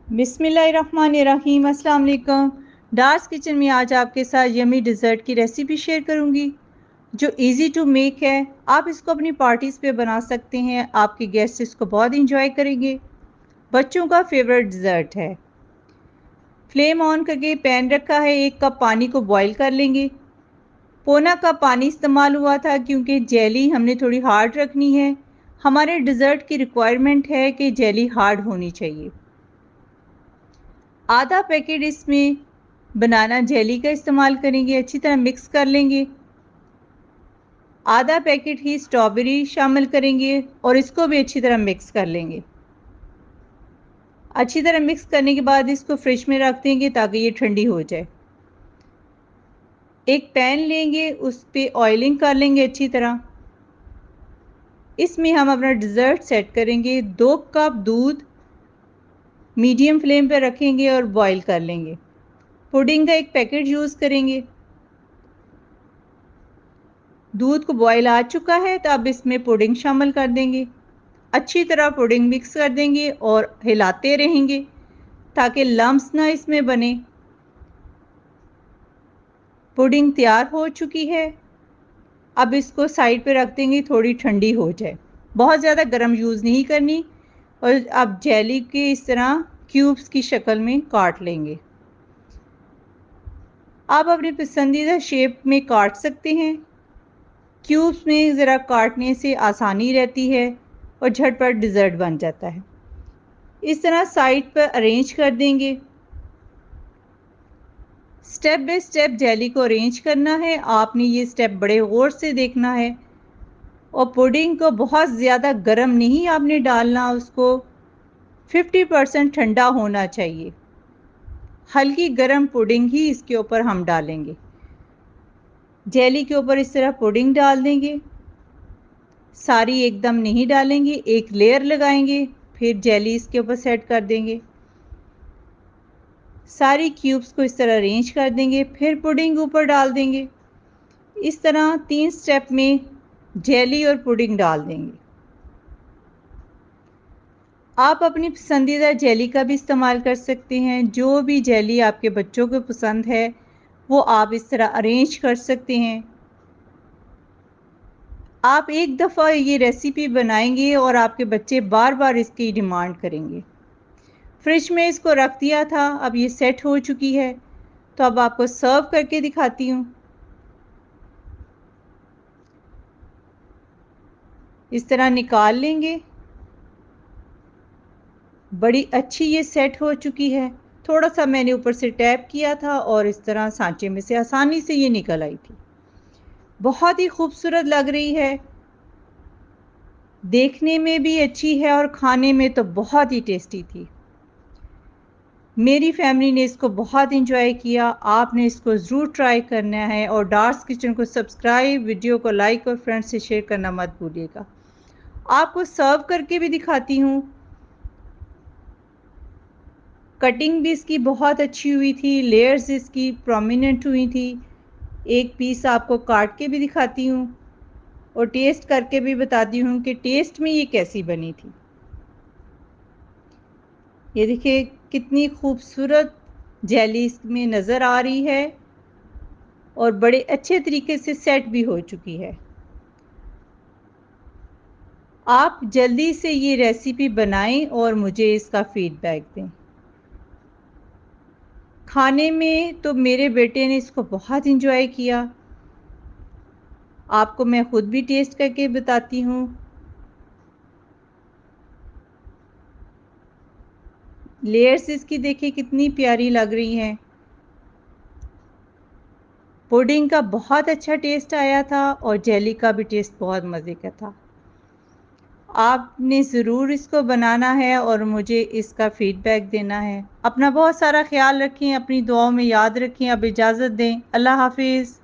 बिस्मिल्लाहिर्रहमानिर्रहीम। अस्सलाम वालेकुम। डार्स किचन में आज आपके साथ यमी डिज़र्ट की रेसिपी शेयर करूंगी जो इजी टू मेक है। आप इसको अपनी पार्टीज़ पे बना सकते हैं, आपके गेस्ट इसको बहुत इंजॉय करेंगे। बच्चों का फेवरेट डिज़र्ट है। फ्लेम ऑन करके पैन रखा है, 1 कप पानी को बॉईल कर लेंगे। पौना कप पानी इस्तेमाल हुआ था क्योंकि जेली हमने थोड़ी हार्ड रखनी है। हमारे डिज़र्ट की रिक्वायरमेंट है कि जेली हार्ड होनी चाहिए। आधा पैकेट इसमें बनाना जेली का इस्तेमाल करेंगे, अच्छी तरह मिक्स कर लेंगे। आधा पैकेट ही स्ट्रॉबेरी शामिल करेंगे और इसको भी अच्छी तरह मिक्स कर लेंगे। अच्छी तरह मिक्स करने के बाद इसको फ्रिज में रख देंगे ताकि ये ठंडी हो जाए। एक पैन लेंगे, उस पे ऑयलिंग कर लेंगे अच्छी तरह। इसमें हम अपना डिज़र्ट सेट करेंगे। 2 कप दूध मीडियम फ्लेम पर रखेंगे और बॉईल कर लेंगे। पुडिंग का एक पैकेट यूज़ करेंगे। दूध को बॉयल आ चुका है तो अब इसमें पुडिंग शामिल कर देंगे। अच्छी तरह पुडिंग मिक्स कर देंगे और हिलाते रहेंगे ताकि लम्स ना इसमें बने। पुडिंग तैयार हो चुकी है। अब इसको साइड पे रख देंगे, थोड़ी ठंडी हो जाए। बहुत ज़्यादा गर्म यूज़ नहीं करनी। और अब जेली के इस तरह क्यूब्स की शक्ल में काट लेंगे। आप अपनी पसंदीदा शेप में काट सकते हैं। क्यूब्स में ज़रा काटने से आसानी रहती है और झटपट डिज़र्ट बन जाता है। इस तरह साइड पर अरेंज कर देंगे। स्टेप बाय स्टेप जेली को अरेंज करना है। आपने ये स्टेप बड़े गौर से देखना है। और पुडिंग को बहुत ज़्यादा गर्म नहीं आपने डालना, उसको 50% ठंडा होना चाहिए। हल्की गर्म पुडिंग ही इसके ऊपर हम डालेंगे। जेली के ऊपर इस तरह पुडिंग डाल देंगे। सारी एकदम नहीं डालेंगे, एक लेयर लगाएंगे, फिर जेली इसके ऊपर सेट कर देंगे। सारी क्यूब्स को इस तरह अरेंज कर देंगे, फिर पुडिंग ऊपर डाल देंगे। इस तरह 3 स्टेप में जेली और पुडिंग डाल देंगे। आप अपनी पसंदीदा जेली का भी इस्तेमाल कर सकते हैं। जो भी जेली आपके बच्चों को पसंद है वो आप इस तरह अरेंज कर सकते हैं। आप एक दफ़ा ये रेसिपी बनाएंगे और आपके बच्चे बार बार इसकी डिमांड करेंगे। फ्रिज में इसको रख दिया था, अब ये सेट हो चुकी है तो अब आपको सर्व करके दिखाती हूँ। इस तरह निकाल लेंगे। बड़ी अच्छी ये सेट हो चुकी है। थोड़ा सा मैंने ऊपर से टैप किया था और इस तरह सांचे में से आसानी से ये निकल आई थी। बहुत ही खूबसूरत लग रही है, देखने में भी अच्छी है और खाने में तो बहुत ही टेस्टी थी। मेरी फैमिली ने इसको बहुत इंजॉय किया। आपने इसको ज़रूर ट्राई करना है और डार्स किचन को सब्सक्राइब, वीडियो को लाइक और फ्रेंड्स से शेयर करना मत भूलिएगा। आपको सर्व करके भी दिखाती हूँ। कटिंग भी इसकी बहुत अच्छी हुई थी, लेयर्स इसकी प्रोमिनेंट हुई थी। एक पीस आपको काट के भी दिखाती हूँ और टेस्ट करके भी बताती हूँ कि टेस्ट में ये कैसी बनी थी। ये देखिए कितनी खूबसूरत जेली इसमें नज़र आ रही है और बड़े अच्छे तरीके से सेट भी हो चुकी है। आप जल्दी से ये रेसिपी बनाएं और मुझे इसका फीडबैक दें। खाने में तो मेरे बेटे ने इसको बहुत इंजॉय किया। आपको मैं खुद भी टेस्ट करके बताती हूँ। लेयर्स इसकी देखिए कितनी प्यारी लग रही हैं। पुडिंग का बहुत अच्छा टेस्ट आया था और जेली का भी टेस्ट बहुत मज़े का था। आपने ज़रूर इसको बनाना है और मुझे इसका फ़ीडबैक देना है। अपना बहुत सारा ख़्याल रखें, अपनी दुआओं में याद रखें। अब इजाज़त दें। अल्लाह हाफ़िज़।